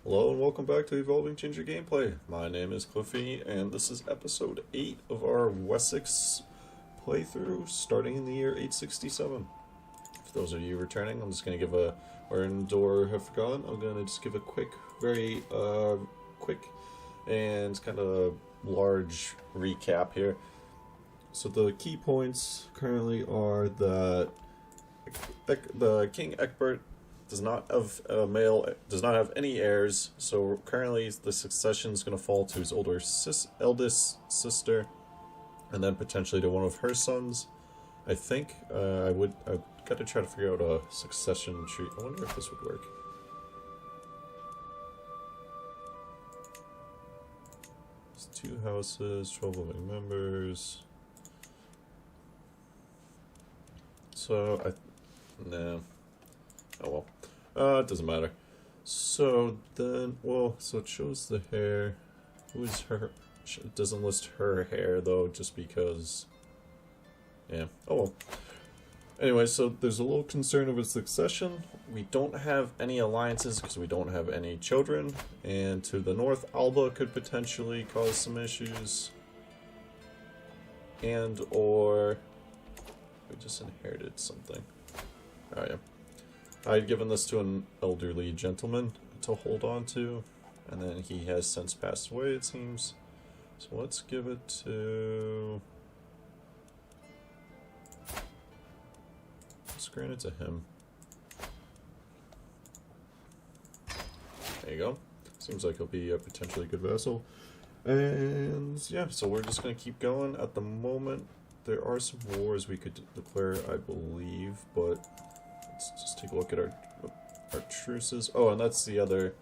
Hello and welcome back to Evolving Ginger Gameplay. My name is Cliffy and this is episode 8 of our Wessex playthrough starting in the year 867. For those of you returning, I'm just going to give a, or have forgotten, I'm going to just give a quick, very quick and kind of large recap here. So the key points currently are that the King Ecgberht does not have any heirs, so currently the succession is going to fall to his eldest sister, and then potentially to one of her sons. I think I've got to try to figure out a succession tree. I wonder if this would work. It's 2 houses, 12 living members. So no. Oh well. It doesn't matter. So then, well, so it shows the hair. Who is her? It doesn't list her hair though, just because. Yeah. Oh well. Anyway, so there's a little concern over succession. We don't have any alliances because we don't have any children, and to the north, Alba could potentially cause some issues. And or we just inherited something. Oh yeah. I had given this to an elderly gentleman to hold on to, and then he has since passed away, it seems. So let's give it to... Let's grant it to him. There you go. Seems like he'll be a potentially good vassal. And yeah, so we're just going to keep going. At the moment, there are some wars we could declare, I believe, but... Let's just take a look at our truces. Oh, and that's the other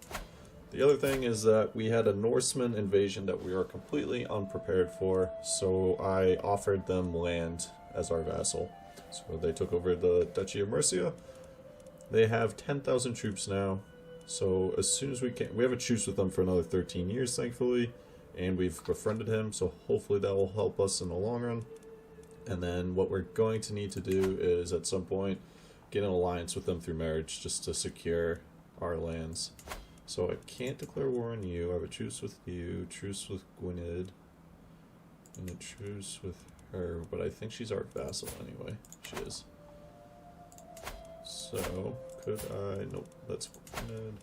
thing is that we had a Norseman invasion that we are completely unprepared for, so I offered them land as our vassal. So they took over the Duchy of Mercia. They have 10,000 troops now, so as soon as we can, we have a truce with them for another 13 years, thankfully, and we've befriended him, so hopefully that will help us in the long run. And then what we're going to need to do is, at some point, get an alliance with them through marriage just to secure our lands. So I can't declare war on you. I have a truce with you, truce with Gwynedd, and a truce with her, but I think she's our vassal anyway. She is. So, could I... Nope, that's Gwynedd.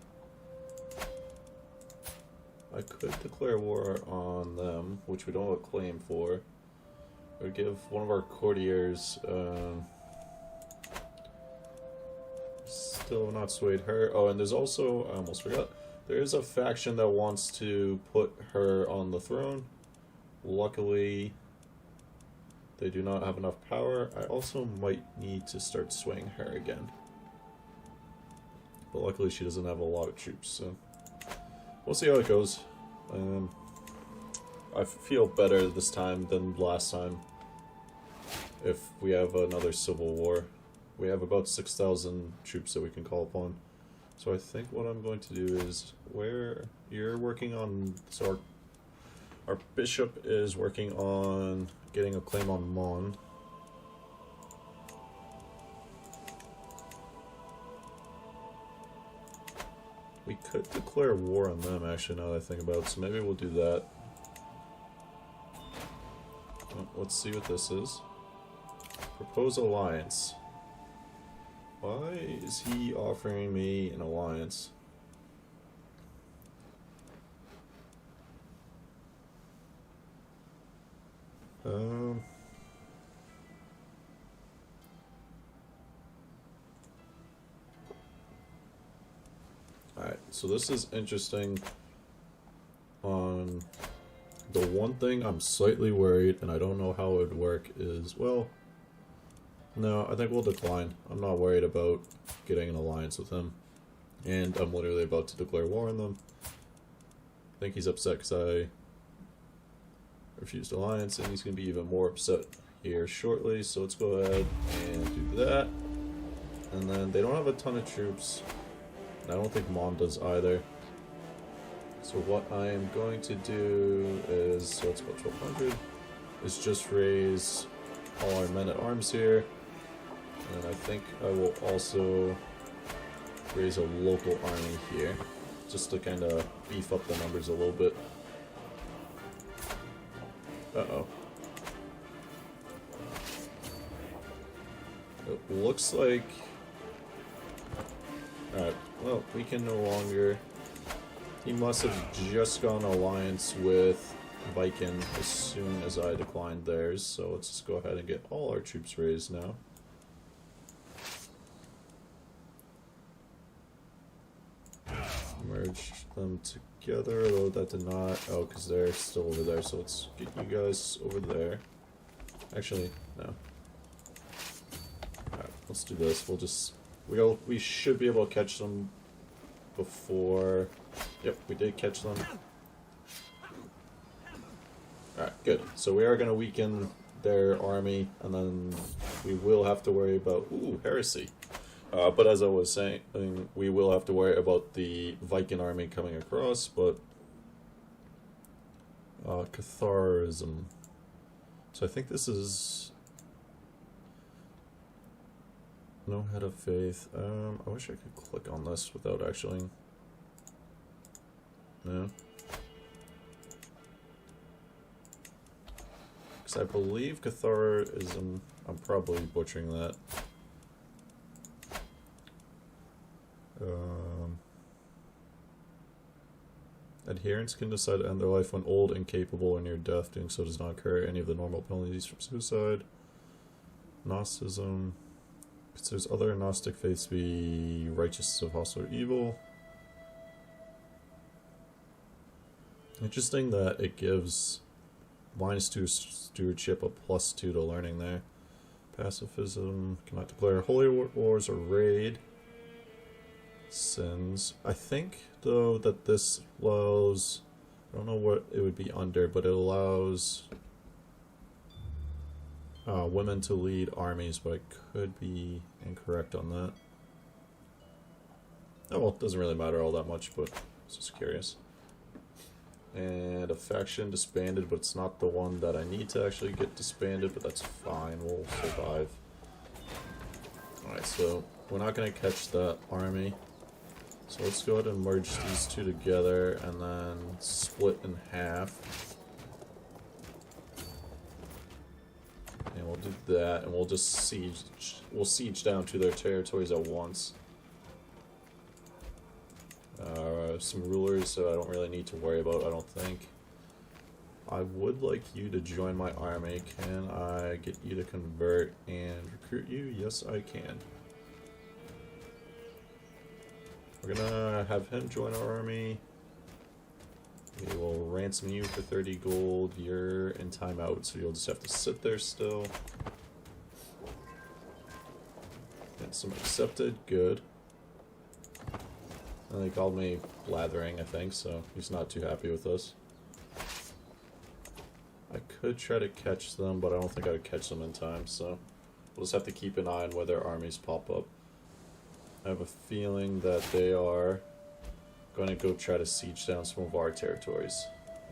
I could declare war on them, which we don't have a claim for. It would give one of our courtiers... Still not swayed her. Oh, and there's also, I almost forgot, there is a faction that wants to put her on the throne. Luckily, they do not have enough power. I also might need to start swaying her again. But luckily she doesn't have a lot of troops, so we'll see how it goes. I feel better this time than last time if we have another civil war. We have about 6,000 troops that we can call upon. So I think what I'm going to do is, where you're working on, so our bishop is working on getting a claim on Mon. We could declare war on them, actually, now that I think about it, so maybe we'll do that. Well, let's see what this is. Propose alliance. Why is he offering me an alliance? Alright, so this is interesting. On the one thing I'm slightly worried, and I don't know how it would work, is, well... No, I think we'll decline. I'm not worried about getting an alliance with him. And I'm literally about to declare war on them. I think he's upset because I refused alliance, and he's going to be even more upset here shortly. So let's go ahead and do that. And then they don't have a ton of troops. And I don't think Mon does either. So what I am going to do is, so let's go 1200, is just raise all our men at arms here. And I think I will also raise a local army here. just to kind of beef up the numbers a little bit. Uh-oh. It looks like... Alright, well, we can no longer... He must have just gone alliance with Viking as soon as I declined theirs, so let's just go ahead and get all our troops raised now. Merge them together, although that did not... Oh, because they're still over there, so let's get you guys over there. Actually, no. Alright, let's do this. We'll just... We should be able to catch them before... Yep, we did catch them. Alright, good. So we are going to weaken their army, and then we will have to worry about... Ooh, heresy. But as I was saying, we will have to worry about the Viking army coming across, but... Catharism. So I think this is... No head of faith. I wish I could click on this without actually... No. Because I believe Catharism... I'm probably butchering that. Adherents can decide to end their life when old, incapable, or near death. Doing so does not incur any of the normal penalties from suicide. Gnosticism considers other Gnostic faiths to be righteous of hostile or evil. Interesting that it gives -2 stewardship a +2 to learning there. Pacifism cannot declare holy wars or raid. Sins. I think, though, that this allows... I don't know what it would be under, but it allows women to lead armies, but I could be incorrect on that. Oh, well, it doesn't really matter all that much, but I was just curious. And a faction disbanded, but it's not the one that I need to actually get disbanded, but that's fine, we'll survive. Alright, so we're not going to catch that army. So let's go ahead and merge these two together and then split in half. And we'll do that, and we'll just siege down to their territories at once. Some rulers I don't really need to worry about, I don't think. I would like you to join my army. Can I get you to convert and recruit you? Yes, I can. We're gonna have him join our army. We will ransom you for 30 gold. You're in timeout, so you'll just have to sit there still. Ransom accepted. Good. And they called me blathering, I think, so he's not too happy with us. I could try to catch them, but I don't think I would catch them in time, so we'll just have to keep an eye on where their armies pop up. I have a feeling that they are going to go try to siege down some of our territories.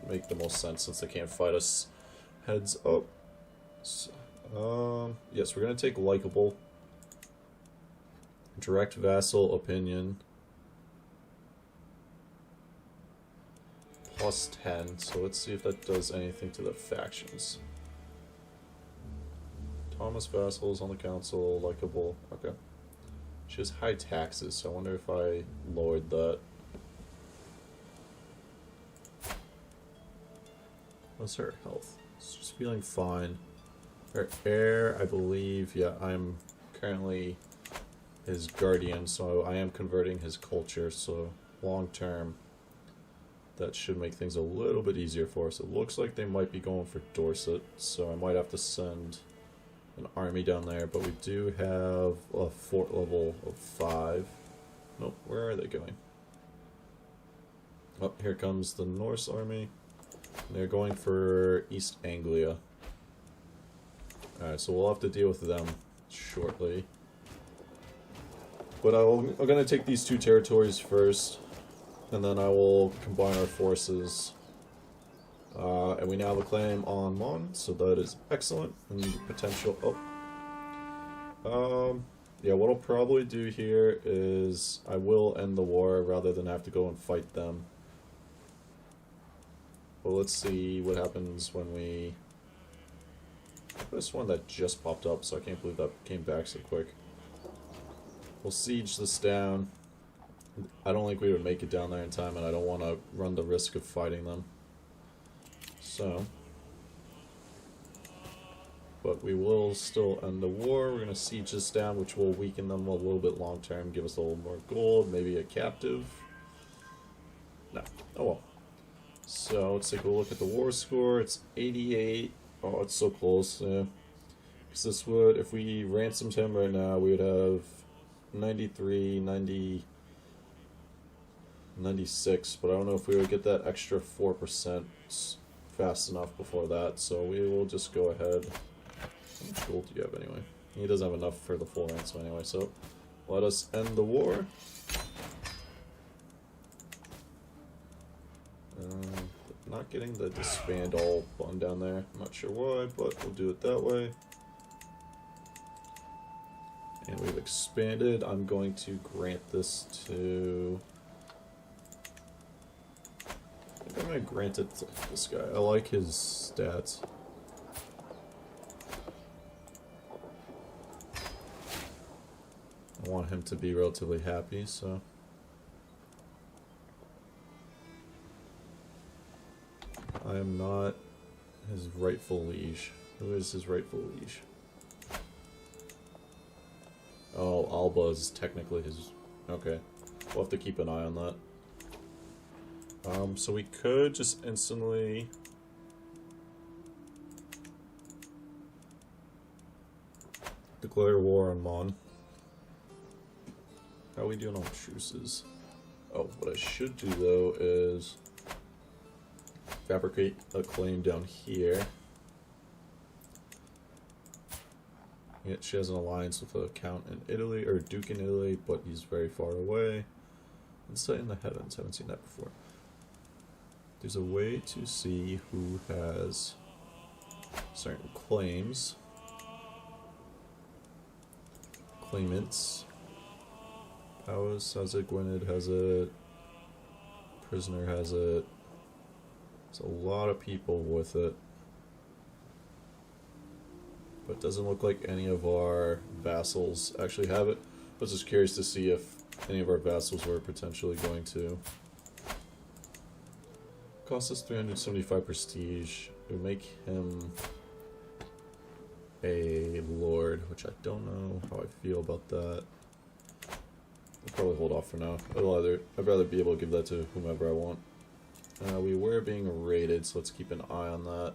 Make the most sense since they can't fight us heads up. So, yes, we're going to take likable. Direct vassal opinion. +10, so let's see if that does anything to the factions. Thomas vassals on the council, likable. Okay. She has high taxes, so I wonder if I lowered that. What's her health? She's feeling fine. Her heir, I believe, yeah, I'm currently his guardian, so I am converting his culture, so long term, that should make things a little bit easier for us. It looks like they might be going for Dorset, so I might have to send an army down there, but we do have a fort level of 5. Nope, where are they going? Oh, here comes the Norse army. They're going for East Anglia. Alright, so we'll have to deal with them shortly. But I'm going to take these two territories first, and then I will combine our forces. And we now have a claim on Mon, so that is excellent. And potential... Oh. yeah, what I'll probably do here is I will end the war rather than have to go and fight them. Well, let's see what happens when we... This one that just popped up, so I can't believe that came back so quick. We'll siege this down. I don't think we would make it down there in time, and I don't want to run the risk of fighting them. So... But we will still end the war. We're going to siege this down, which will weaken them a little bit long term, give us a little more gold, maybe a captive. No. Oh well. So let's take a look at the war score. It's 88. Oh, it's so close. Yeah. Because this would, if we ransomed him right now, we would have 93, 90, 96. But I don't know if we would get that extra 4% fast enough before that. So we will just go ahead. How much gold do you have anyway? He doesn't have enough for the full ransom anyway, so let us end the war. Not getting the disband all button down there. I'm not sure why, but we'll do it that way. And we've expanded. I'm going to grant this to... I think I'm going to grant it to this guy. I like his stats. I want him to be relatively happy, so... I am not his rightful liege. Who is his rightful liege? Oh, Alba is technically his... Okay. We'll have to keep an eye on that. So we could just instantly... declare war on Mon. How are we doing on truces? Oh, what I should do though is fabricate a claim down here. Yeah, she has an alliance with a count in Italy, or duke in Italy, but he's very far away. Insight in the heavens, haven't seen that before. There's a way to see who has certain claims. Claimants. Powers has it, Gwynedd has it, Prisoner has it. There's a lot of people with it. But it doesn't look like any of our vassals actually have it. I was just curious to see if any of our vassals were potentially going to. Cost us 375 prestige. It would make him a lord, which I don't know how I feel about that. I'll probably hold off for now. I'd rather be able to give that to whomever I want. We were being raided, so let's keep an eye on that.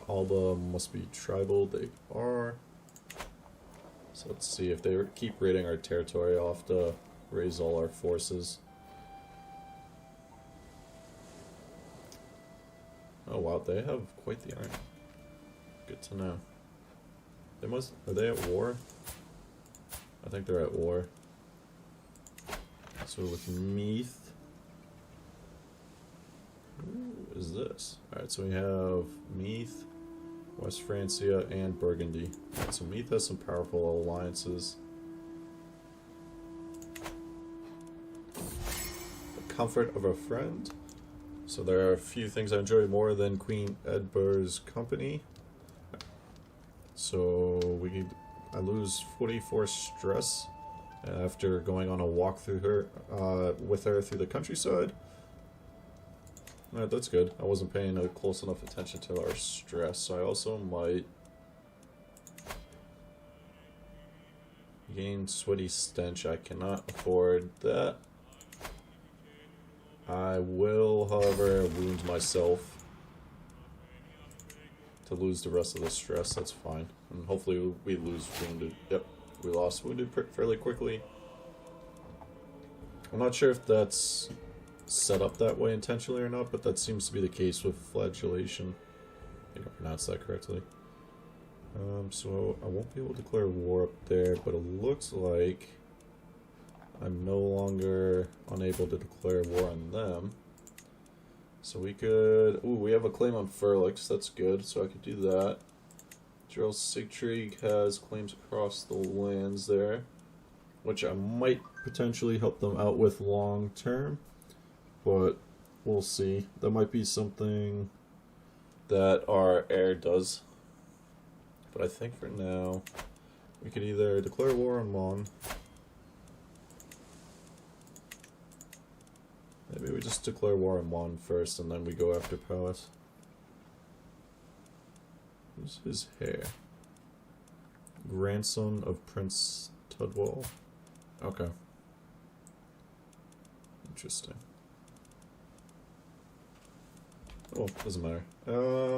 Alba must be tribal. They are. So let's see if they keep raiding our territory. I'll have to raise all our forces. Oh wow, they have quite the army. Good to know. They must. Are they at war? I think they're at war. So with Meath. Who is this? Alright, so we have Meath, West Francia, and Burgundy. Right, so Meath has some powerful alliances. The comfort of a friend. So there are a few things I enjoy more than Queen Ecgberht's company. So I lose 44 stress after going on a walk through her with her through the countryside. Alright, that's good. I wasn't paying close enough attention to our stress, so I also might gain sweaty stench. I cannot afford that. I will, however, wound myself to lose the rest of the stress. That's fine. And hopefully we lose wounded. Yep, we lost wounded fairly quickly. I'm not sure if that's set up that way intentionally or not, but that seems to be the case with flagellation. I think I pronounced that correctly. So I won't be able to declare war up there, but it looks like I'm no longer unable to declare war on them. So we could... Ooh, we have a claim on Furlix, that's good, so I could do that. Earl Sigtrig has claims across the lands there, which I might potentially help them out with long term, but we'll see. That might be something that our heir does. But I think for now, we could either declare war on Mon. Maybe we just declare war on Mon first and then we go after Palace. Who's his heir? Grandson of Prince Tudwall. Okay. Interesting. Oh, doesn't matter.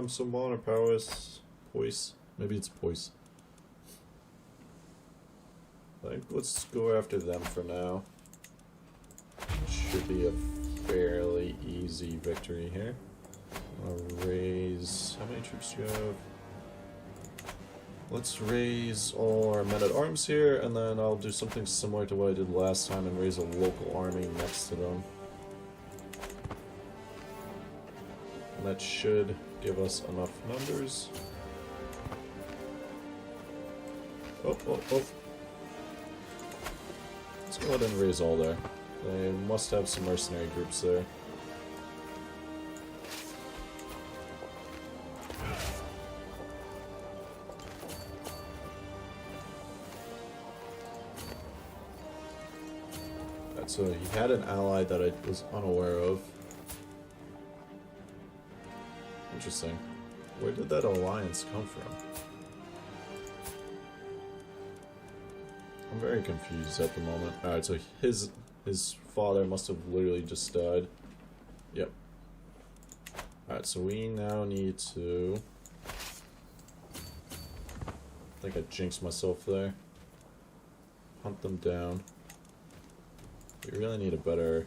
So Mon or Palace? Poise? Maybe it's Poise. I think let's go after them for now. Should be a fairly easy victory here. I'll raise... How many troops do you have? Let's raise all our men-at-arms here, and then I'll do something similar to what I did last time and raise a local army next to them. And that should give us enough numbers. Oh. Let's go ahead and raise all there. They must have some mercenary groups there. Right, so he had an ally that I was unaware of. Interesting. Where did that alliance come from? I'm very confused at the moment. Alright, so his father must have literally just died. Yep. Alright, so we now need to... I think I jinxed myself there. Hunt them down. We really need a better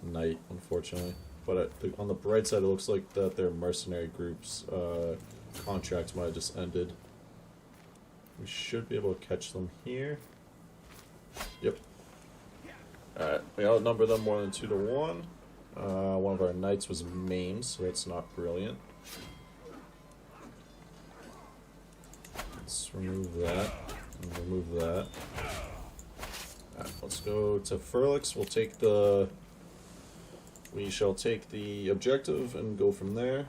knight, unfortunately. But on the bright side, it looks like that their mercenary group's contract might have just ended. We should be able to catch them here. Yep. Alright, we outnumber them more than 2 to 1. One of our knights was maimed, so that's not brilliant. Let's remove that. And remove that. Alright, let's go to Ferlix. We shall take the objective and go from there.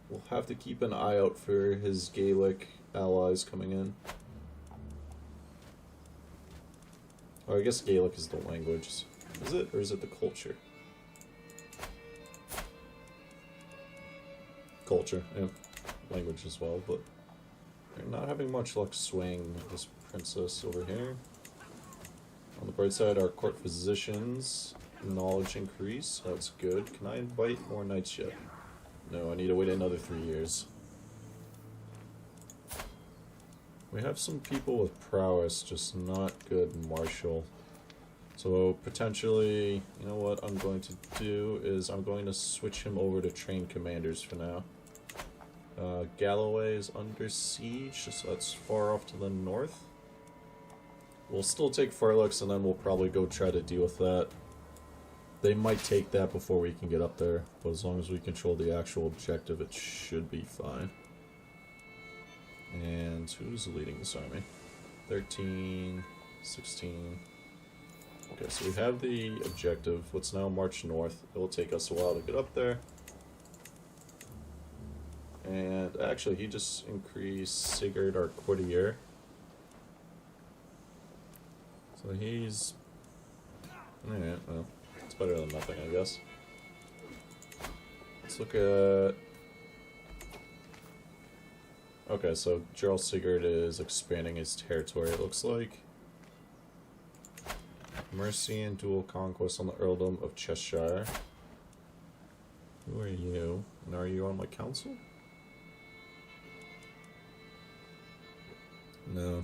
We'll have to keep an eye out for his Gaelic allies coming in. Or I guess Gaelic is the language. Is it? Or is it the culture? Culture, yeah. Language as well, but we're not having much luck swaying this princess over here. On the bright side, our court physicians knowledge increase. That's good. Can I invite more knights yet? No, I need to wait another 3 years. We have some people with prowess, just not good martial. So potentially, you know what I'm going to do is I'm going to switch him over to trained commanders for now. Galloway is under siege, so that's far off to the north. We'll still take Farlux and then we'll probably go try to deal with that. They might take that before we can get up there, but as long as we control the actual objective, it should be fine. And who's leading this army? 13, 16. Okay, so we have the objective. Let's now march north. It'll take us a while to get up there. And actually, he just increased Sigurd, our courtier. So he's... Alright, well, it's better than nothing, I guess. Let's look at... Okay, so Jarl Sigurd is expanding his territory, it looks like. Mercy and dual conquest on the earldom of Cheshire. Who are you? And are you on my council? No.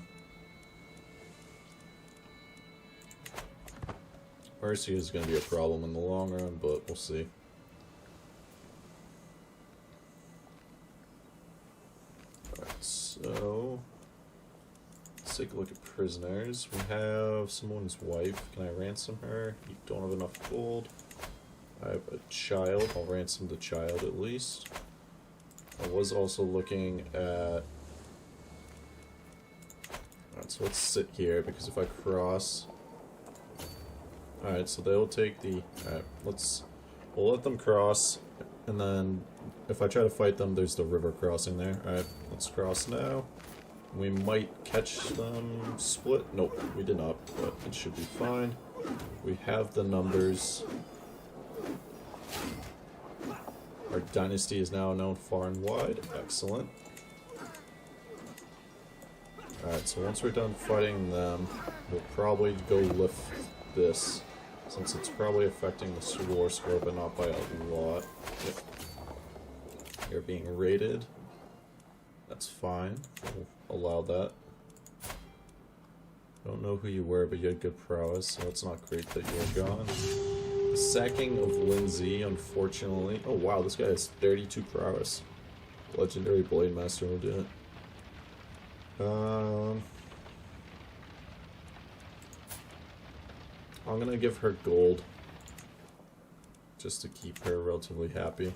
Mercy is going to be a problem in the long run, but we'll see. Alright, so... let's take a look at prisoners. We have someone's wife. Can I ransom her? You don't have enough gold. I have a child. I'll ransom the child at least. I was also looking at So let's sit here, because if I cross... Alright, so they'll take the... Alright, we'll let them cross, and then if I try to fight them, there's the river crossing there. Alright, let's cross now. We might catch them split. Nope, we did not, but it should be fine. We have the numbers. Our dynasty is now known far and wide. Excellent. Alright, so once we're done fighting them, we'll probably go lift this, since it's probably affecting the war score, but not by a lot. Yep. You're being raided. That's fine. We'll allow that. Don't know who you were, but you had good prowess, so it's not great that you're gone. The sacking of Lindsay, unfortunately. Oh wow, this guy has 32 prowess. Legendary Blade Master will do it. I'm gonna give her gold, just to keep her relatively happy.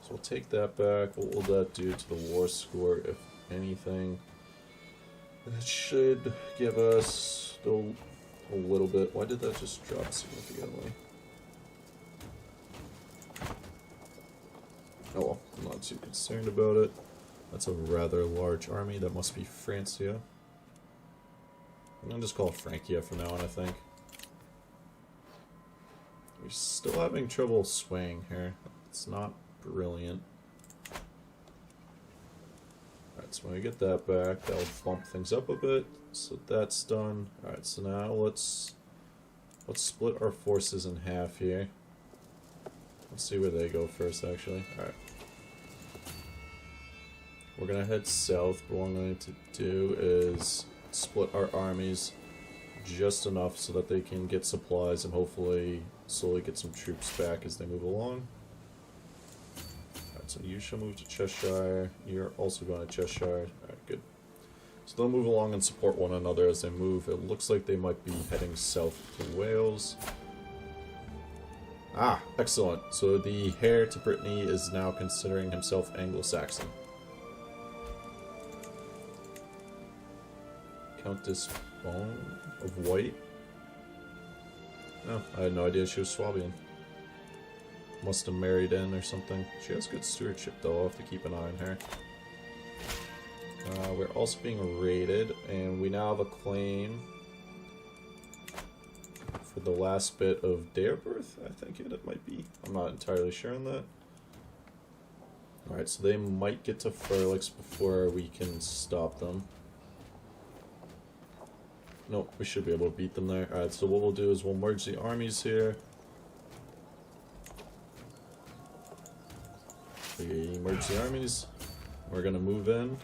So we'll take that back. What will that do to the war score, if anything? That should give us still a little bit. Why did that just drop significantly? Oh well, I'm not too concerned about it. That's a rather large army. That must be Francia. I'm gonna just call it Frankia from now on, I think. We're still having trouble swaying here. It's not brilliant. Alright, so when we get that back, that'll bump things up a bit. So that's done. Alright, so now let's split our forces in half here. Let's see where they go first, actually. Alright. We're gonna head south, but what I'm going to do is split our armies just enough so that they can get supplies and hopefully slowly get some troops back as they move along. Alright, so you shall move to Cheshire. You're also going to Cheshire. Alright, good. So they'll move along and support one another as they move. It looks like they might be heading south to Wales. Ah, excellent. So the heir to Brittany is now considering himself Anglo-Saxon. Countess Bone of White? No, I had no idea she was Swabian. Must have married in or something. She has good stewardship though, I'll have to keep an eye on her. We're also being raided, and we now have a claim for the last bit of Ecgberht, I think it might be. I'm not entirely sure on that. Alright, so they might get to Furlix before we can stop them. Nope, we should be able to beat them there. Alright, so what we'll do is we'll merge the armies here. We merge the armies. We're gonna move in.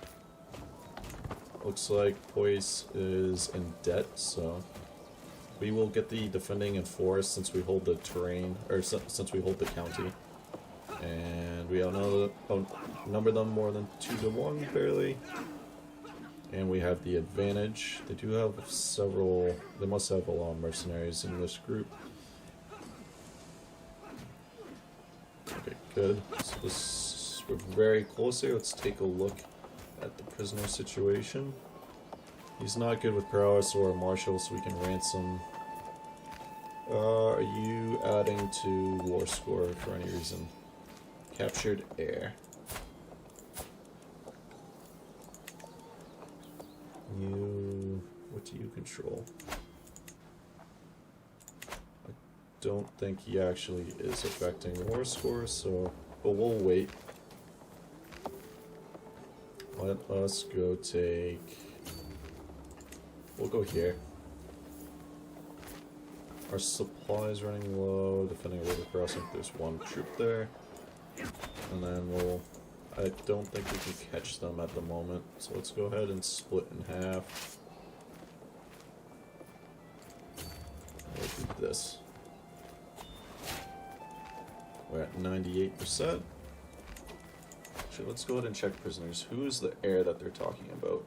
Looks like Poise is in debt, so we will get the defending in forest since we hold the terrain, or since we hold the county. And we outnumber them more than 2 to 1, barely. And we have the advantage. They do have several... They must have a lot of mercenaries in this group. Okay, good. So this, we're very close here. Let's take a look at the prisoner situation. He's not good with prowess or martial, so we can ransom. Are you adding to war score for any reason? Captured heir. What do you control? I don't think he actually is affecting war score, so... But we'll wait. Let us go take... We'll go here. Our supplies running low, defending a river crossing. There's one troop there. And then we'll... I don't think we can catch them at the moment, so let's go ahead and split in half. We'll do this. We're at 98%. Actually, let's go ahead and check prisoners. Who is the heir that they're talking about?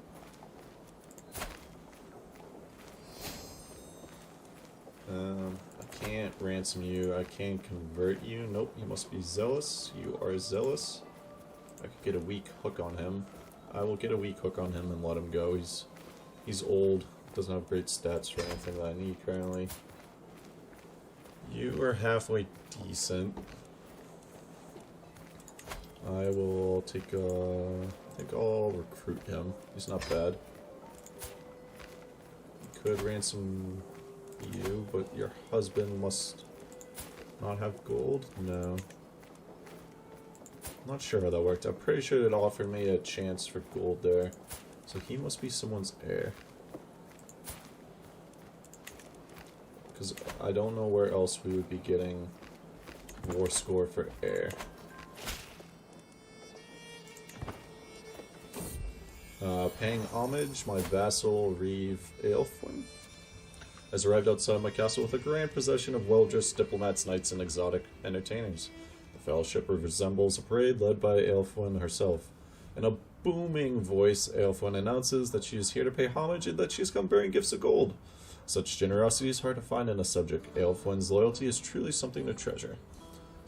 I can't ransom you. I can't convert you. Nope, you must be zealous. You are zealous. I could get a weak hook on him. I will get a weak hook on him and let him go. He's He's old. Doesn't have great stats for anything that I need currently. You are halfway decent. I will take I think I'll recruit him. He's not bad. Could ransom you, but your husband must not have gold? No. Not sure how that worked. I'm pretty sure it offered me a chance for gold there. So he must be someone's heir. Because I don't know where else we would be getting war score for heir. Paying homage, my vassal Reeve Aelfwin has arrived outside my castle with a grand procession of well-dressed diplomats, knights, and exotic entertainers. The fellowship resembles a parade led by Aelfwin herself. In a booming voice, Aelfwin announces that she is here to pay homage and that she has come bearing gifts of gold. Such generosity is hard to find in a subject. Aelfwin's loyalty is truly something to treasure.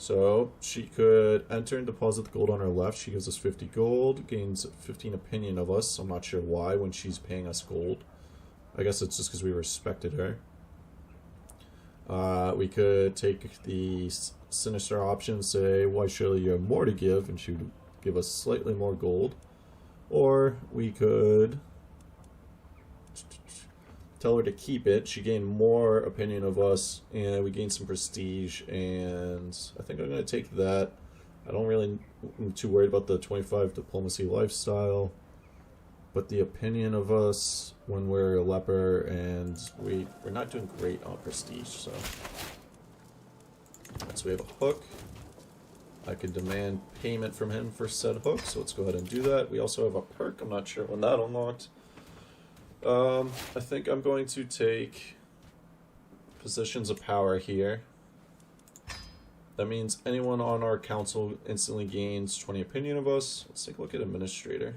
So, she could enter and deposit the gold on her left. She gives us 50 gold, gains 15 opinion of us. I'm not sure why when she's paying us gold. I guess it's just because we respected her. We could take the sinister option, say, why surely you have more to give, and she would give us slightly more gold. Or we could tell her to keep it. She gained more opinion of us, and we gained some prestige, and I think I'm going to take that. I don't really am too worried about the 25 diplomacy lifestyle, but the opinion of us when we're a leper, and we're not doing great on prestige, so. So we have a hook. I could demand payment from him for said hook, so let's go ahead and do that. We also have a perk. I'm not sure when that unlocked. I think I'm going to take positions of power here. That means anyone on our council instantly gains 20 opinion of us. Let's take a look at administrator.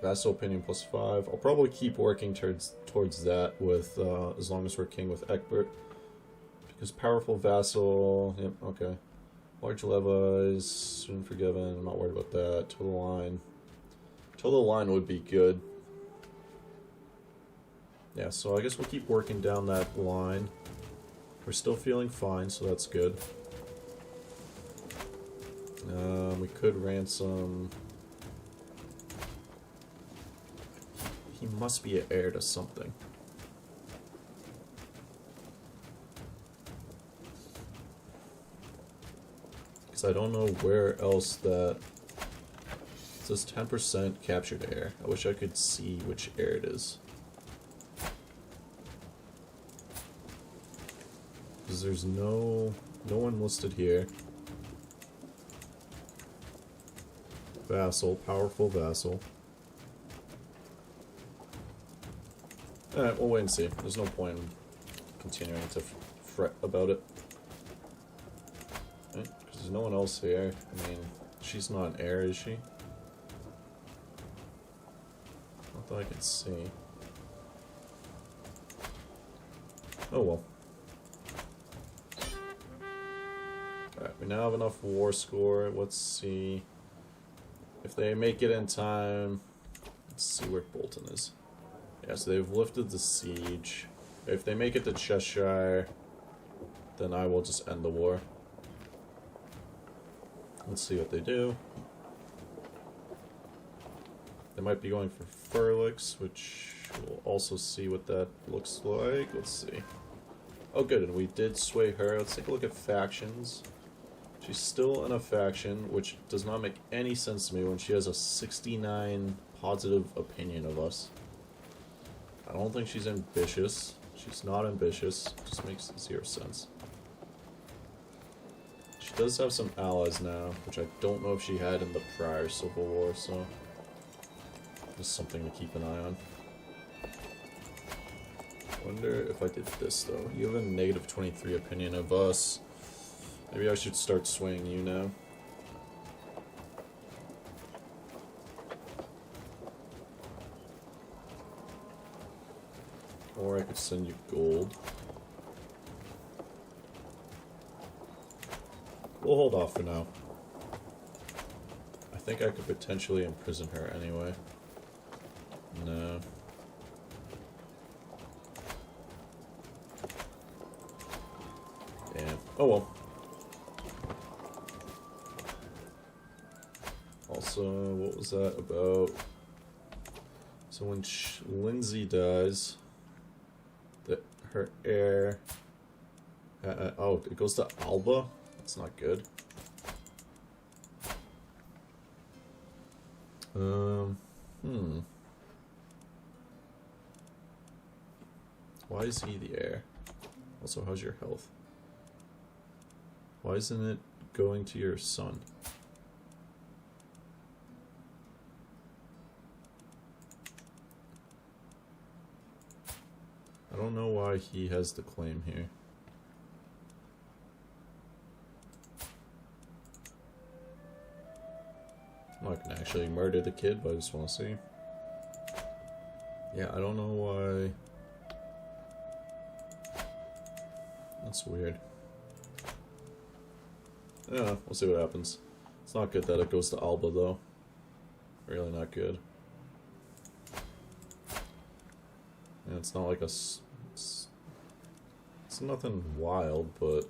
Vassal opinion plus 5. I'll probably keep working towards that with as long as we're king with Ecgberht. Because powerful vassal, yep, okay. Large levies, soon forgiven, I'm not worried about that. Total line. Total line would be good. Yeah, so I guess we'll keep working down that line. We're still feeling fine, so that's good. We could ransom... He must be an heir to something. Because I don't know where else that... It says 10% captured heir. I wish I could see which heir it is. Because there's no one listed here. Vassal, powerful vassal. Alright, we'll wait and see. There's no point in continuing to fret about it. Right? Because there's no one else here. I mean, she's not an heir, is she? Not that I can see. Oh well. Alright, we now have enough war score. Let's see if they make it in time. Let's see where Bolton is. Yeah, so they've lifted the siege. If they make it to Cheshire, then I will just end the war. Let's see what they do. They might be going for Furlix, which we'll also see what that looks like. Let's see. Oh good, and we did sway her. Let's take a look at factions. She's still in a faction, which does not make any sense to me when she has a 69 positive opinion of us. I don't think she's ambitious. She's not ambitious. It just makes 0 sense. She does have some allies now, which I don't know if she had in the prior Civil War, so just something to keep an eye on. Wonder if I did this though. You have a negative 23 opinion of us. Maybe I should start swaying you now. Or I could send you gold. We'll hold off for now. I think I could potentially imprison her anyway. No. Oh well. Also, what was that about? So when Lindsay dies, her heir... oh, it goes to Alba? That's not good. Why is he the heir? Also, how's your health? Why isn't it going to your son? I don't know why he has the claim here. I'm not gonna actually murder the kid, but I just want to see. Yeah, I don't know why. That's weird. Yeah, we'll see what happens. It's not good that it goes to Alba, though. Really not good. And it's not like it's nothing wild, but...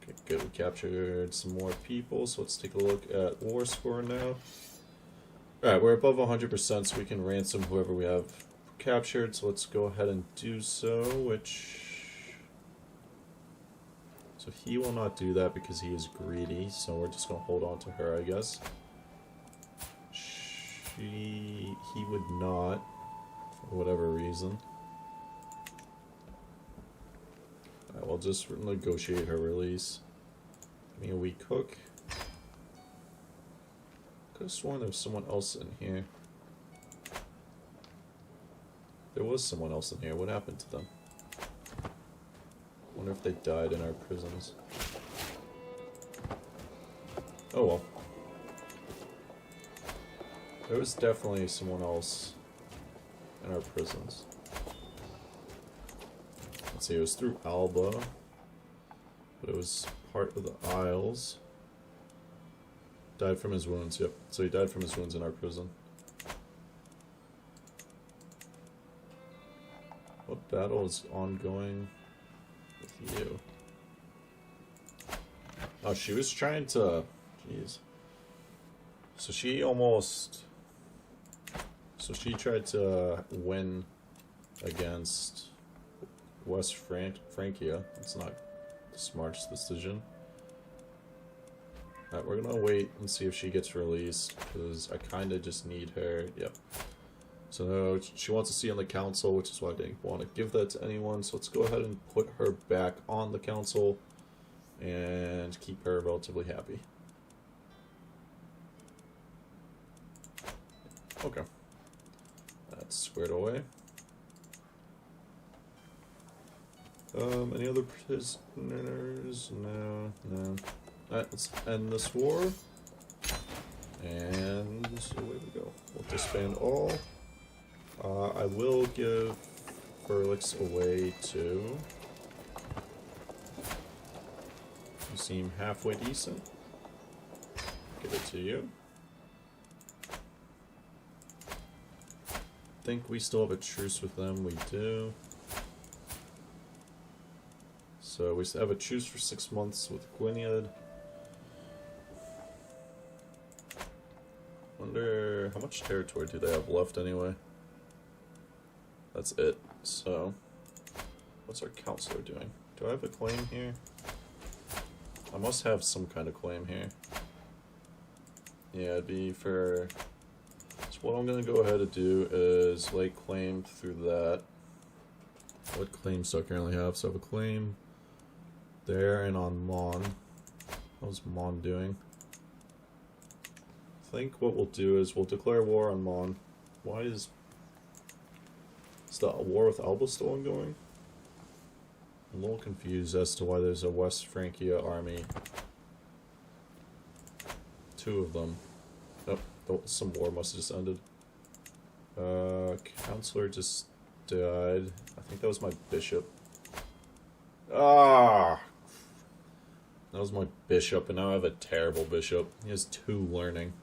Okay, good. We captured some more people, so let's take a look at war score now. Alright, we're above 100%, so we can ransom whoever we have captured, so let's go ahead and do so, which... So he will not do that because he is greedy, so we're just going to hold on to her, I guess. He would not, for whatever reason. Alright, we'll just negotiate her release. Give me a weak hook. Could have sworn there was someone else in here. There was someone else in here. What happened to them? Wonder if they died in our prisons. Oh well. There was definitely someone else in our prisons. Let's see, it was through Alba, but it was part of the Isles. Died from his wounds, yep. So he died from his wounds in our prison. What battle is ongoing with you? Oh, she was trying to... Jeez. So she almost... So she tried to win against West Francia. It's not the smartest decision. Alright, we're gonna wait and see if she gets released, because I kinda just need her. Yep. So she wants to see on the council, which is why I didn't want to give that to anyone. So let's go ahead and put her back on the council and keep her relatively happy. Okay. That's squared away. Any other prisoners? No, no. Alright, let's end this war. And away we go. We'll disband all. I will give Ferlix away too. You seem halfway decent. Give it to you. Think we still have a truce with them. We do. So we have a truce for 6 months with Gwynedd. Wonder how much territory do they have left anyway? That's it. So, what's our counselor doing? Do I have a claim here? I must have some kind of claim here. Yeah, it'd be for... So what I'm going to go ahead and do is lay claim through that. What claims do I currently have? So I have a claim there and on Mon. How's Mon doing? I think what we'll do is we'll declare war on Mon. Why is the war with Alba still ongoing? I'm a little confused as to why there's a West Francia army. 2 of them. Oh, some war must have just ended. Counselor just died. I think that was my bishop. Ah! That was my bishop, and now I have a terrible bishop. He has 2 learning.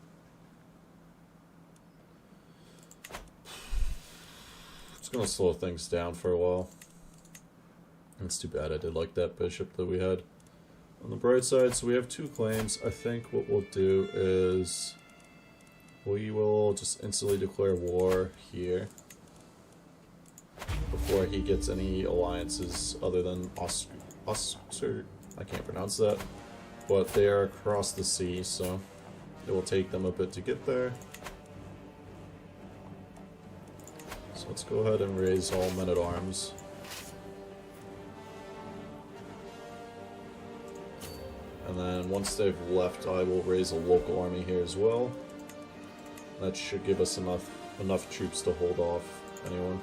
It's gonna slow things down for a while. It's too bad, I did like that bishop that we had. On the bright side, so we have 2 claims. I think what we'll do is we will just instantly declare war here before he gets any alliances other than Oscar. I can't pronounce that, but they are across the sea, so it will take them a bit to get there. So let's go ahead and raise all men-at-arms. And then once they've left, I will raise a local army here as well. That should give us enough troops to hold off anyone.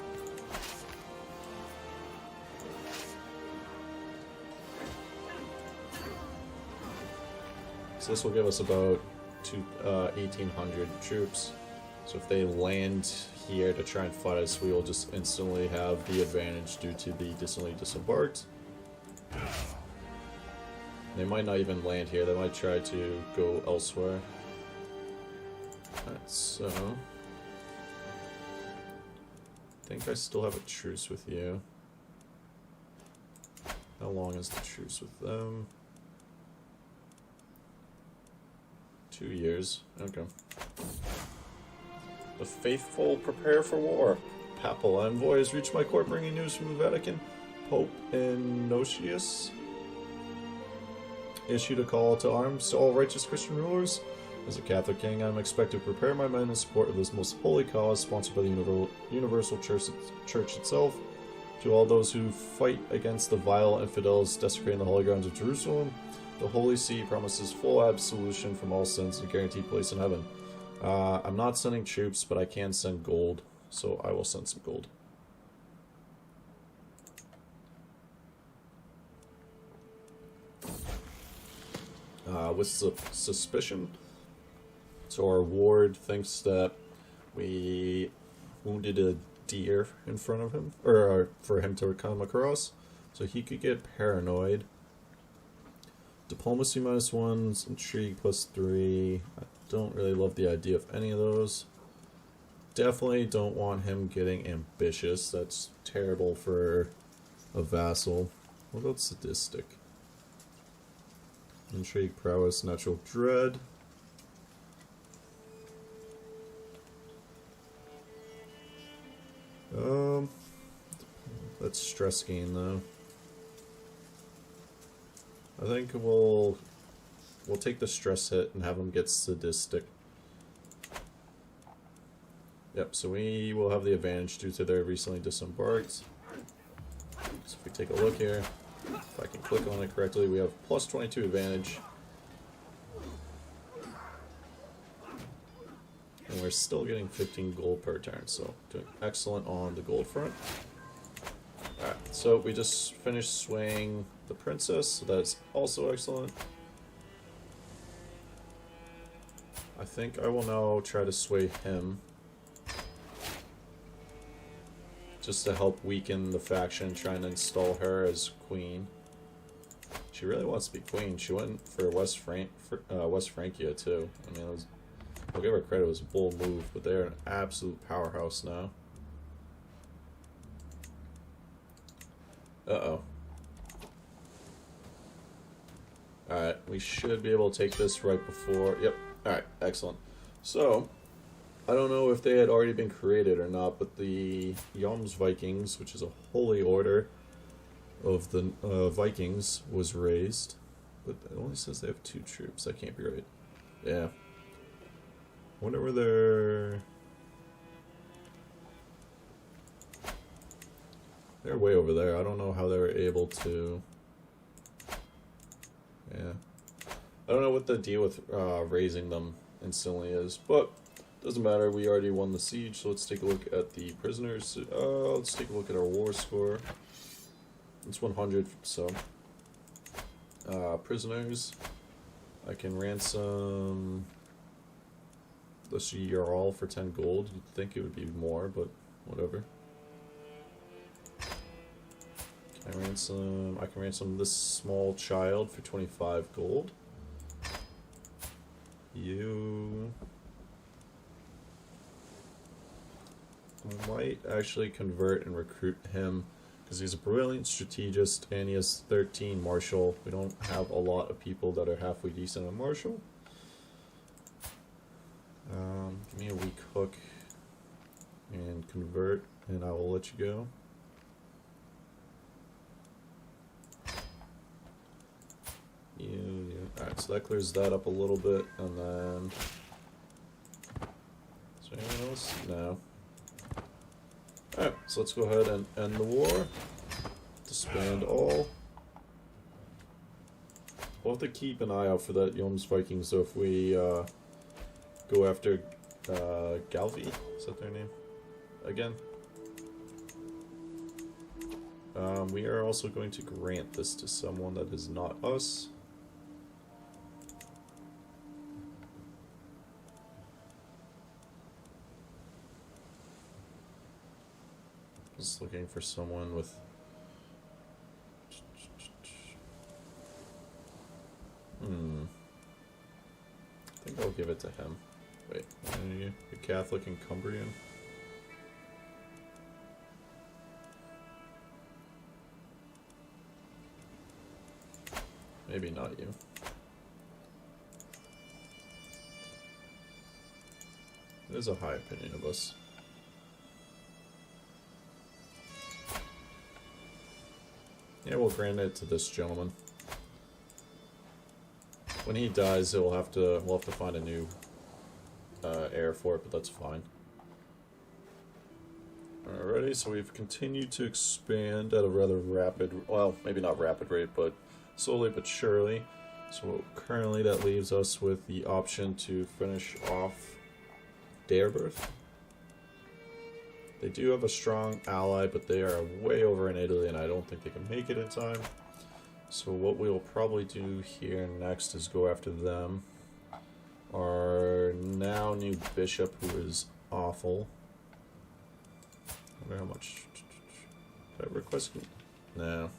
So this will give us about 1,800 troops. So if they land here to try and fight us, we will just instantly have the advantage due to the instantly disembarked. They might not even land here, they might try to go elsewhere. Alright, so I think I still have a truce with you. How long is the truce with them? 2 years. Okay. The faithful prepare for war. Papal envoys reached my court bringing news from the Vatican. Pope Innocius issued a call to arms to all righteous Christian rulers. As a Catholic king, I am expected to prepare my men in support of this most holy cause sponsored by the Universal Church itself. To all those who fight against the vile infidels desecrating the holy grounds of Jerusalem, the Holy See promises full absolution from all sins and a guaranteed place in heaven. I'm not sending troops, but I can send gold, so I will send some gold. With suspicion, so our ward thinks that we wounded a deer in front of him, or for him to come across, so he could get paranoid. Diplomacy -1, intrigue +3. I don't really love the idea of any of those. Definitely don't want him getting ambitious. That's terrible for a vassal. What about sadistic? Intrigue, prowess, natural dread. That's stress gain though. I think we'll take the stress hit and have him get sadistic. Yep, so we will have the advantage due to their recently disembarked. So if we take a look here, if I can click on it correctly, we have +22 advantage. And we're still getting 15 gold per turn, so doing excellent on the gold front. Alright, so we just finished swaying the princess, so that's also excellent. I think I will now try to sway him, just to help weaken the faction trying to install her as queen. She really wants to be queen. She went for West Francia too. I mean, I'll give her credit, it was a bold move, but they're an absolute powerhouse now. Uh-oh. Alright, we should be able to take this right before... Yep, alright, excellent. So, I don't know if they had already been created or not, but the Vikings, which is a holy order of the Vikings, was raised. But it only says they have 2 troops. That can't be right. Yeah. Wonder where they're way over there. I don't know how they were able to... Yeah. I don't know what the deal with raising them instantly is, but doesn't matter. We already won the siege, so let's take a look at the prisoners. Let's take a look at our war score. It's 100, so... prisoners. I can ransom... the Jarl for 10 gold. You'd think it would be more, but whatever. I can ransom this small child for 25 gold. You might actually convert and recruit him Because he's a brilliant strategist and he has 13 martial. We don't have a lot of people that are halfway decent at martial. Give me a weak hook and convert, and I will let you go. Alright, so that clears that up a little bit, and then... Is there anyone else? No. Alright, so let's go ahead and end the war. Disband all. We'll have to keep an eye out for that Yoms Viking, so if we go after Galvi, is that their name? Again? We are also going to grant this to someone that is not us. Just looking for someone with... I think I'll give it to him. Wait, are you Catholic and Cumbrian? Maybe not you. There's a high opinion of us. Yeah, we'll grant it to this gentleman. When he dies, we'll have to find a new heir for it, but that's fine. Alrighty, so we've continued to expand at a rather rapid, well, maybe not rapid rate, but slowly but surely. So currently that leaves us with the option to finish off Ecgberht. They do have a strong ally, but they are way over in Italy, and I don't think they can make it in time. So what we'll probably do here next is go after them. Our now new bishop, who is awful. I wonder how much. Did I request? No.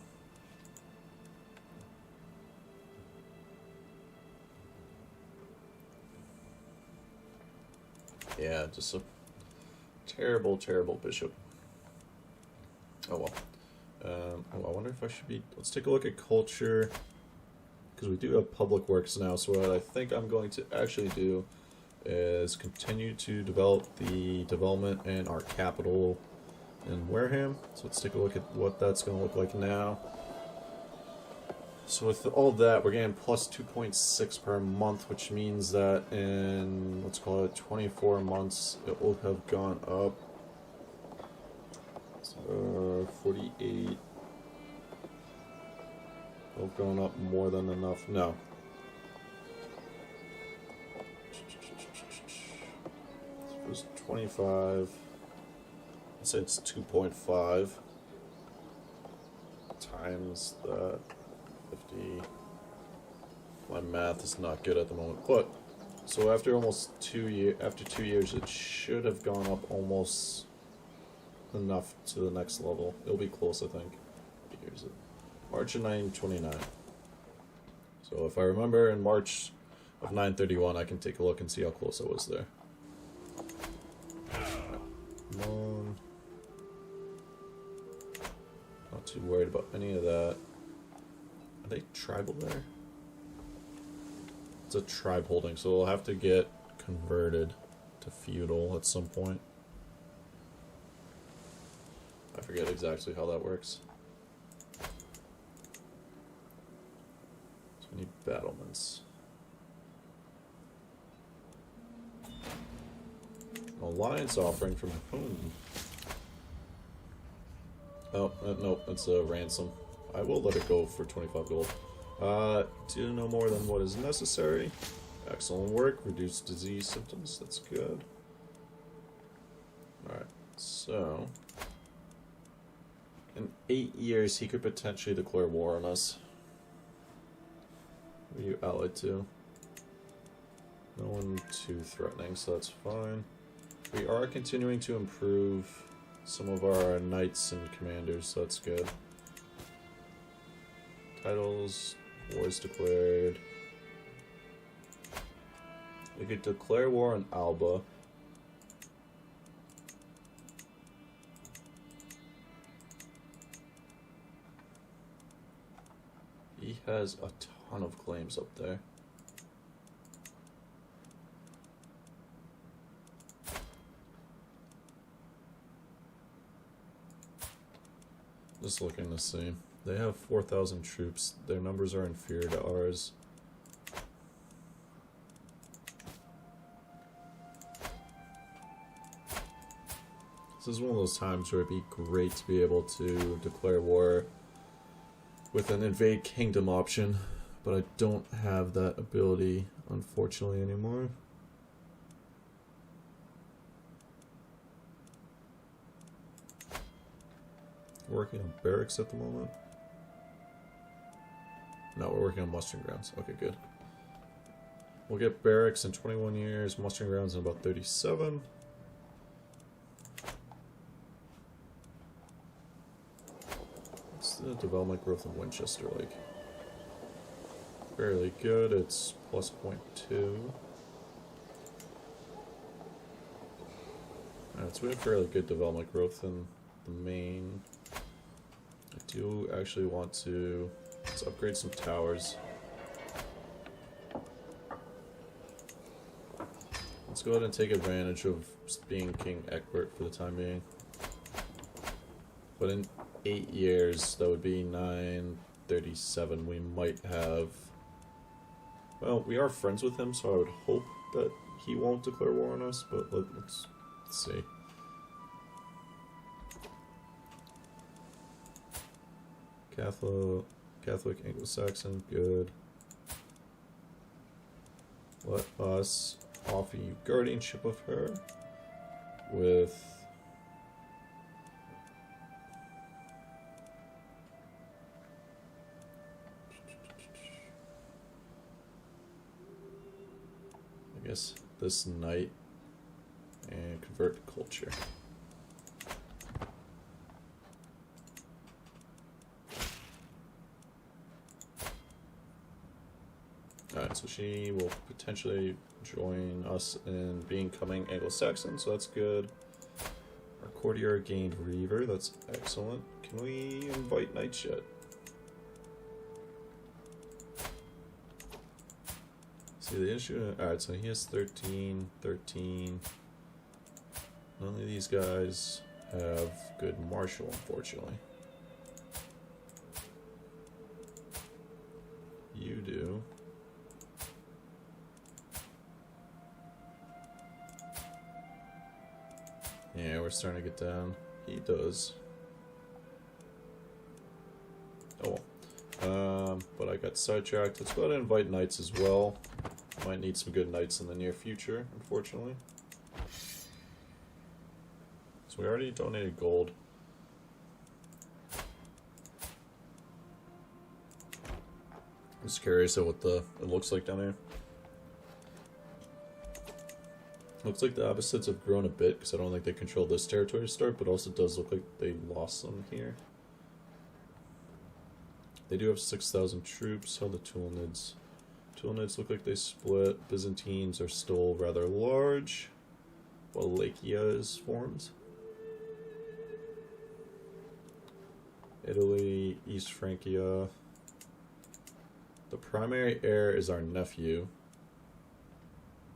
Yeah, just a terrible, terrible bishop. Oh well. I wonder if I should be... Let's take a look at culture. Because we do have public works now, so what I think I'm going to actually do is continue to develop the development in our capital in Wareham. So let's take a look at what that's going to look like now. So with all that, we're getting plus 2.6 per month, which means that in, let's call it 24 months, it will have gone up. So 48. It'll have gone up more than enough. No. So it was 25. I'd say it's 2.5 times that. 50. My math is not good at the moment, but so after almost 2 years, it should have gone up almost enough to the next level. It'll be close, I think. What year is it? March of 929. So if I remember in March of 931, I can take a look and see how close I was there. Come on. Not too worried about any of that. Are they tribal there? It's a tribe holding, so they'll have to get converted to feudal at some point. I forget exactly how that works. So we need battlements. Alliance offering from whom? Oh, nope, it's a ransom. I will let it go for 25 gold. Do no more than what is necessary. Excellent work. Reduce disease symptoms. That's good. Alright, so... in 8 years, he could potentially declare war on us. Who are you allied to? No one too threatening, so that's fine. We are continuing to improve some of our knights and commanders, so that's good. Titles, wars declared. We could declare war on Alba. He has a ton of claims up there. Just looking to see. They have 4,000 troops. Their numbers are inferior to ours. This is one of those times where it'd be great to be able to declare war with an invade kingdom option, but I don't have that ability, unfortunately, anymore. Working on barracks at the moment. No, we're working on mustering grounds. Okay, good. We'll get barracks in 21 years, mustering grounds in about 37. What's the development growth in Winchester like? Fairly good, it's plus 0.2. Alright, so we have fairly good development growth in the main. I do actually want to let's upgrade some towers. Let's go ahead and take advantage of being King Ecgberht for the time being. But in 8 years, that would be 937. We might have. Well, we are friends with him, so I would hope that he won't declare war on us. But let's see. Catholic, Anglo-Saxon, good. Let us offer you guardianship of her with I guess this knight and convert to culture. Alright, so she will potentially join us in becoming Anglo-Saxon, so that's good. Our courtier gained Reaver, that's excellent. Can we invite knights yet? See the issue? Alright, so he has 13, 13. None of these guys have good martial, unfortunately. You do. Yeah, we're starting to get down. He does. Oh well. But I got sidetracked. Let's go ahead and invite knights as well. Might need some good knights in the near future, unfortunately. So we already donated gold. I'm just curious at what it looks like down here. Looks like the Abbasids have grown a bit, because I don't think they control this territory to start, but also does look like they lost some here. They do have 6,000 troops. How the Tulnids? Tulnids look like they split. Byzantines are still rather large, while Wallachia is formed. Italy, East Francia. The primary heir is our nephew.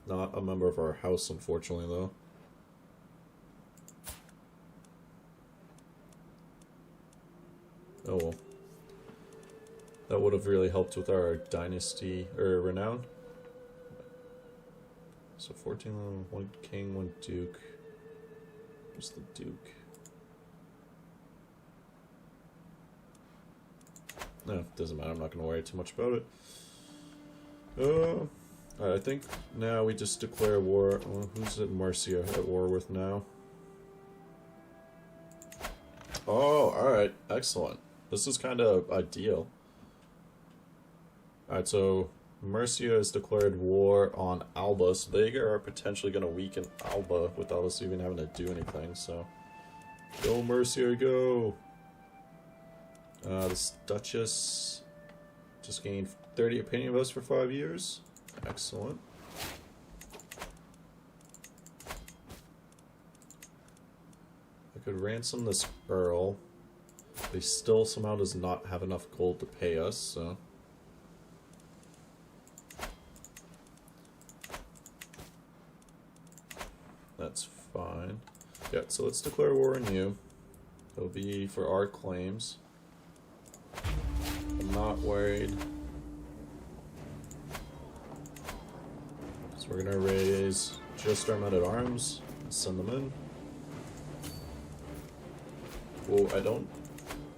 Not a member of our house, unfortunately, though. Oh well. That would have really helped with our dynasty, or renown. So 14, one king, one duke. Where's the duke? No, doesn't matter. I'm not going to worry too much about it. I think now we just declare war. Well, who's at Mercia at war with now? Oh, alright. Excellent. This is kind of ideal. Alright, so Mercia has declared war on Alba, so they are potentially going to weaken Alba without us even having to do anything, so... Go Mercia, go! This Duchess just gained 30 opinion votes for 5 years. Excellent. I could ransom this Earl, but he still somehow does not have enough gold to pay us, so fine. Yeah, so let's declare war on you. It'll be for our claims. I'm not worried. So we're gonna raise just our men-at-arms and send them in. Oh, I don't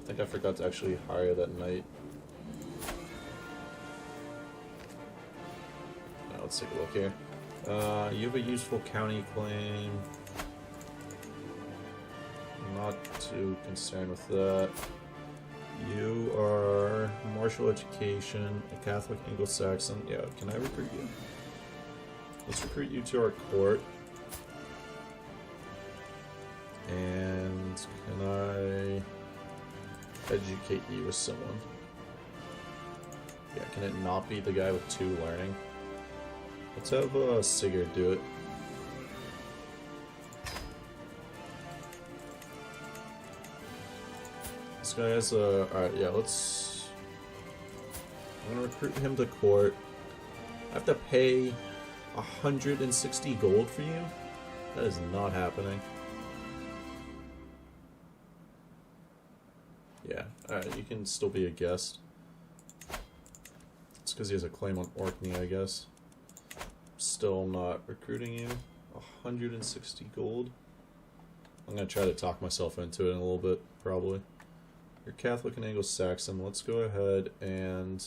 think I forgot to actually hire that knight. Now let's take a look here. You have a useful county claim. I'm not too concerned with that. You are martial education, a Catholic Anglo-Saxon. Yeah, can I recruit you? Let's recruit you to our court. And can I educate you as someone? Yeah, can it not be the guy with 2 learning? Let's have Sigurd do it. This guy has a... Alright, yeah, let's... I'm gonna recruit him to court. I have to pay 160 gold for you? That is not happening. Yeah, alright, you can still be a guest. It's because he has a claim on Orkney, I guess. Still not recruiting you. 160 gold. I'm gonna try to talk myself into it in a little bit, probably. You're Catholic and Anglo-Saxon. Let's go ahead and...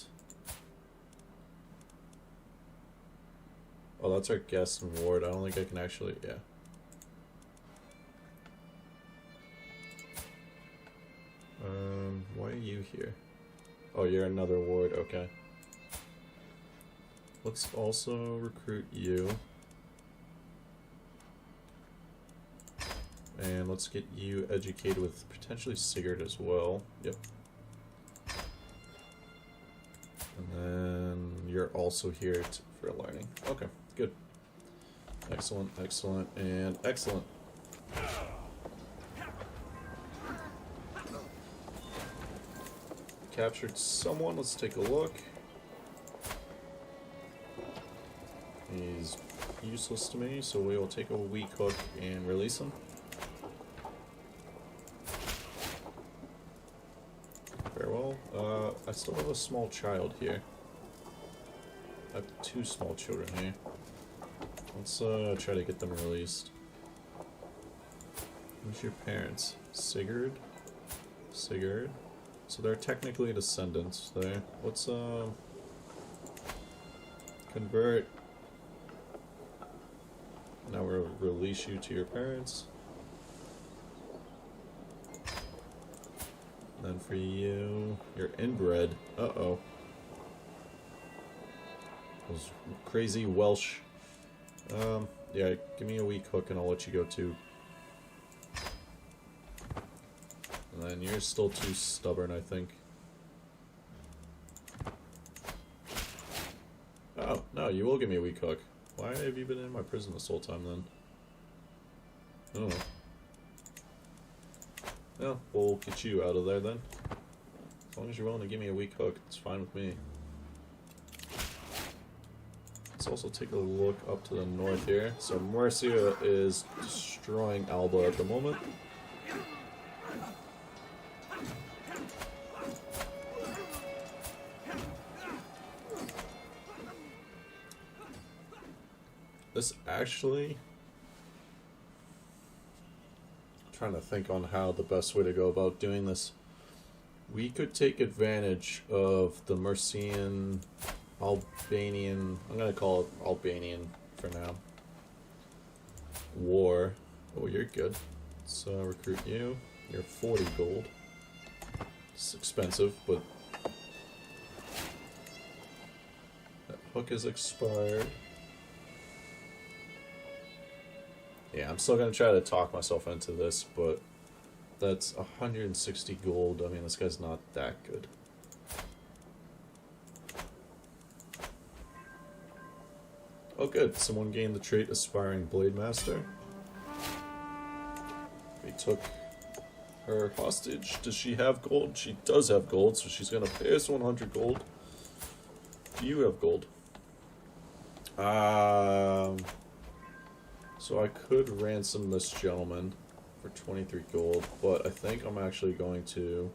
Oh, that's our guest and ward. I don't think I can actually... Yeah. Why are you here? Oh, you're another ward. Okay. Let's also recruit you. And let's get you educated with potentially Sigurd as well. Yep. And then you're also here for learning. Okay, good. Excellent, excellent, and excellent. Captured someone. Let's take a look. He's useless to me, so we will take a weak hook and release him. Farewell. I still have a small child here. I have 2 small children here. Let's try to get them released. Who's your parents? Sigurd? Sigurd? So they're technically descendants there. Let's convert. Now we'll release you to your parents. Then for you, you're inbred. Uh-oh. Those crazy Welsh. Yeah, give me a weak hook and I'll let you go too. And then you're still too stubborn, I think. Oh, no, you will give me a weak hook. Why have you been in my prison this whole time then? Oh. Well, we'll get you out of there then. As long as you're willing to give me a weak hook, it's fine with me. Let's also take a look up to the north here. So Mercia is destroying Alba at the moment. This actually... I'm trying to think on how the best way to go about doing this. We could take advantage of the Mercian, Albanian... I'm going to call it Albanian for now. War. Oh, you're good. Let's recruit you. You're 40 gold. It's expensive, but... That hook is expired. Yeah, I'm still going to try to talk myself into this, but that's 160 gold. I mean, this guy's not that good. Oh, good. Someone gained the trait Aspiring Blade Master. We took her hostage. Does she have gold? She does have gold, so she's going to pay us 100 gold. Do you have gold? So I could ransom this gentleman for 23 gold, but I think I'm actually going to...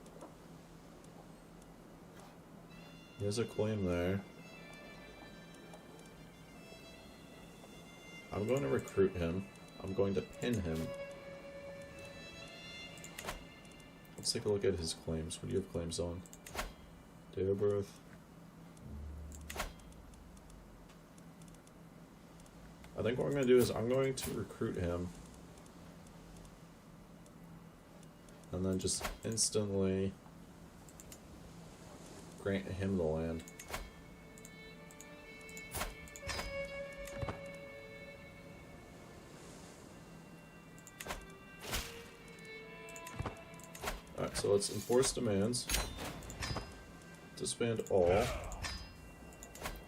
He has a claim there. I'm going to recruit him. I'm going to pin him. Let's take a look at his claims. What do you have claims on? Date of birth. I think what I'm going to do is I'm going to recruit him. And then just instantly grant him the land. Alright, so let's enforce demands. Disband all.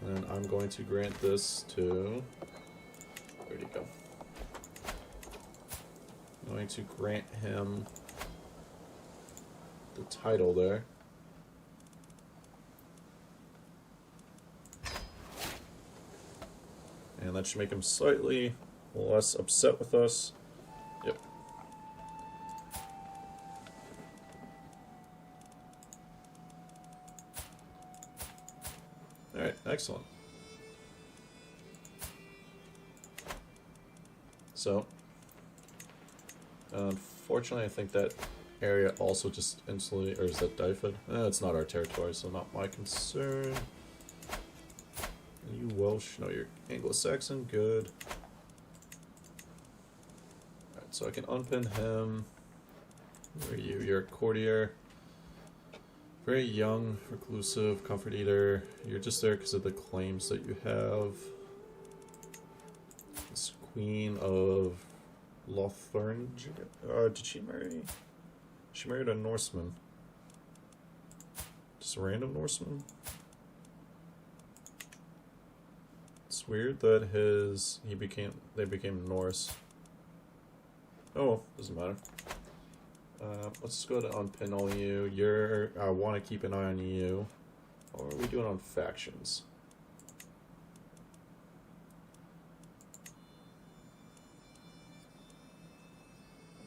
And I'm going to grant this to... Where'd he go? I'm going to grant him the title there. And that should make him slightly less upset with us. Yep. Alright, excellent. So, unfortunately I think that area also just instantly, or is that Dyfed? It's not our territory, so not my concern. Are you Welsh? No, you're Anglo-Saxon, good. Alright, so I can unpin him. Who are you? You're a courtier. Very young, reclusive, comfort eater. You're just there because of the claims that you have. This Queen of Lothringe. Did she marry? She married a Norseman. Just a random Norseman. It's weird that they became Norse. Oh, doesn't matter. Let's go to unpin all you. I want to keep an eye on you. What are we doing on factions?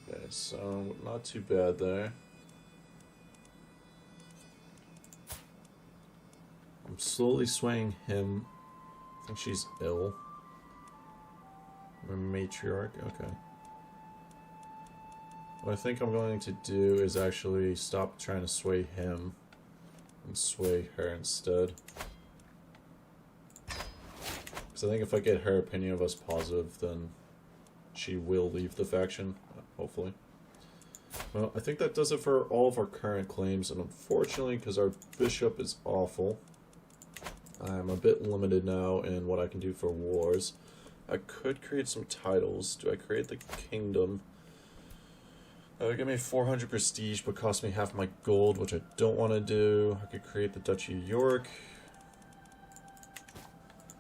Okay, so not too bad there. I'm slowly swaying him. I think she's ill. A matriarch, okay. What I think I'm going to do is actually stop trying to sway him and sway her instead. Because I think if I get her opinion of us positive, then she will leave the faction, hopefully. Well, I think that does it for all of our current claims, and unfortunately, because our bishop is awful, I'm a bit limited now in what I can do for wars. I could create some titles. Do I create the kingdom? That would give me 400 prestige, but cost me half my gold, which I don't want to do. I could create the Duchy of York.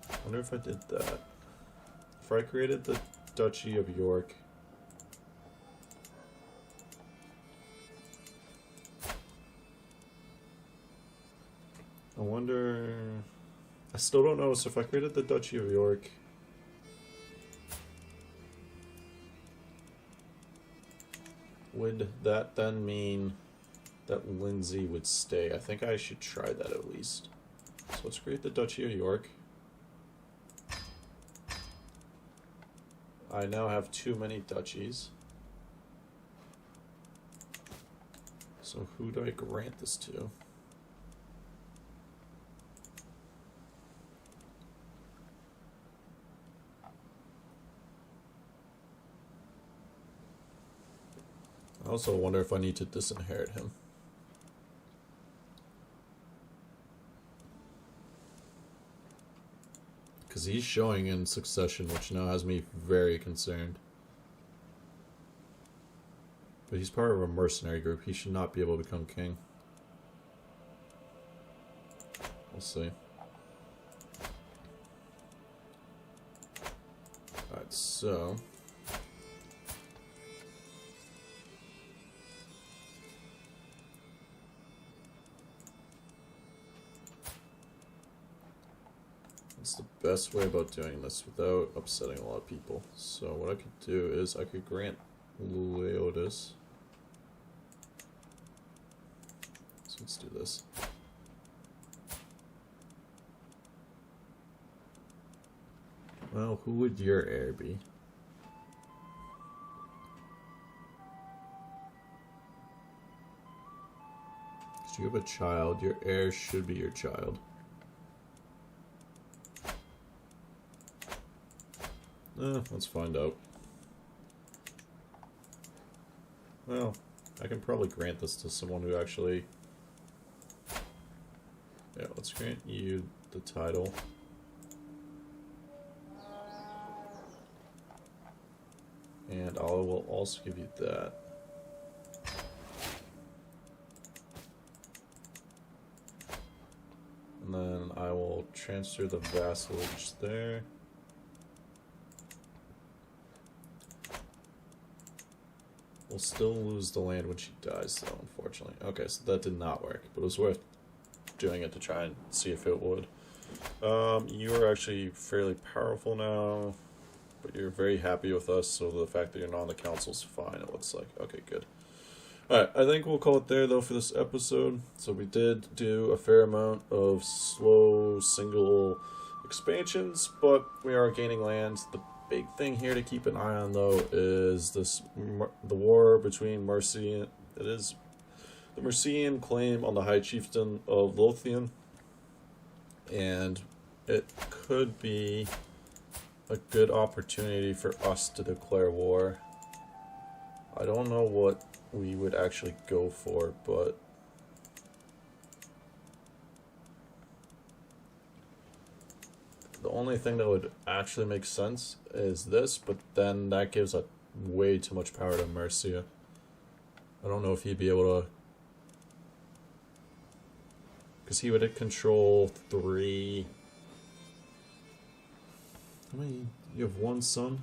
I wonder if I did that. If I created the Duchy of York... I wonder... I still don't know, so if I created the Duchy of York... Would that then mean that Lindsay would stay? I think I should try that at least. So let's create the Duchy of York. I now have too many duchies. So who do I grant this to? I also wonder if I need to disinherit him. Because he's showing in succession, which now has me very concerned. But he's part of a mercenary group. He should not be able to become king. We'll see. Alright, so... It's the best way about doing this without upsetting a lot of people. So what I could do is I could grant Leotis. So let's do this. Well, who would your heir be? If you have a child, your heir should be your child. Let's find out. Well, I can probably grant this to someone who actually... Yeah, let's grant you the title. And I will also give you that. And then I will transfer the vassalage there. We'll still lose the land when she dies, though, unfortunately. Okay, so that did not work, but it was worth doing it to try and see if it would. You are actually fairly powerful now, but you're very happy with us, so the fact that you're not on the council is fine, it looks like. Okay, good. Alright, I think we'll call it there, though, for this episode. So we did do a fair amount of slow, single expansions, but we are gaining land. The big thing here to keep an eye on, though, is the war between Mercian. It is the Mercian claim on the High Chieftain of Lothian, and it could be a good opportunity for us to declare war. I don't know what we would actually go for, but the only thing that would actually make sense is this, but then that gives a way too much power to Mercia. I don't know if he'd be able to, because he would control 3. How many? You have 1 son?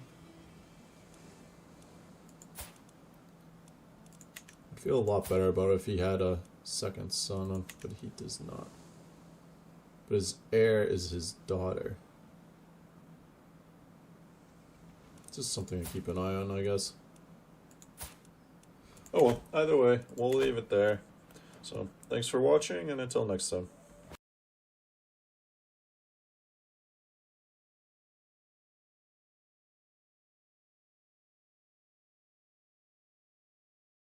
I'd feel a lot better about it if he had a second son, but he does not. But his heir is his daughter. It's just something to keep an eye on, I guess. Oh well, either way, we'll leave it there. So, thanks for watching, and until next time.